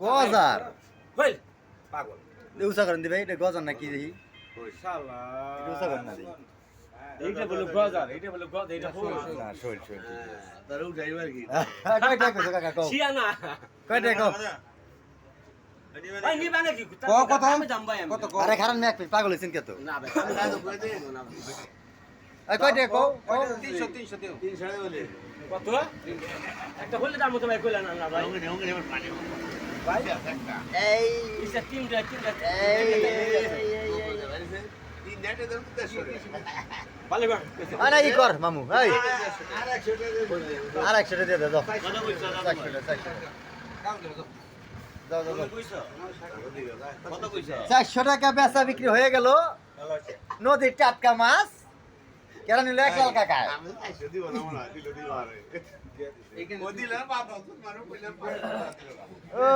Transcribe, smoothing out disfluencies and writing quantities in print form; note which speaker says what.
Speaker 1: গজার
Speaker 2: হই পাগল
Speaker 1: উষা করেন দি ভাই এটা গজার নাকি দেখি
Speaker 2: ওই শালা
Speaker 1: উষা করেন না দেখি
Speaker 2: এইটা বলে গজার এইটা বলে গজ এইটা হই
Speaker 1: না শোল শোল
Speaker 3: তারা উঠাইবার কি
Speaker 1: কয়টা কইছো কাকা কও
Speaker 2: শিয়ানা
Speaker 1: কয়টা কও
Speaker 2: ভাই নিবা নাকি
Speaker 4: কত
Speaker 2: আমি দাম ভাই
Speaker 4: কত
Speaker 1: আরে খারাপ না এক পাগল হইছেন কত
Speaker 2: না ভাই
Speaker 3: আমি রাজু করে দেই না
Speaker 1: এই কয়টা কও
Speaker 4: 300 দেও
Speaker 3: 300 বলে
Speaker 2: কত একটা হলে দাম মতো ভাই কইলা না ভাই
Speaker 3: ওকে ওকে আমার পানি
Speaker 2: ভাই
Speaker 1: এই
Speaker 2: ইসা তিনটা
Speaker 3: তিন নেটে দাম তো 100
Speaker 2: ভালো কর
Speaker 1: আরে ই কর মামু এই
Speaker 3: আর 100 টাকা
Speaker 1: আর 100 টাকা দিয়ে দাও
Speaker 3: কত কইছো
Speaker 1: 100 টাকা
Speaker 4: দাম দেও
Speaker 1: দাও দাও দাও
Speaker 3: কইছো কত কইছো
Speaker 1: 400 টাকা বেচা বিক্রি হয়ে গেল নদীর টাটকা মাছ কেন নিল এক লাল কাকা
Speaker 3: আমি 100 দিব না মনে হয় দিল দিবারে ও দিল না বাবা তোমার কইলাম
Speaker 1: ও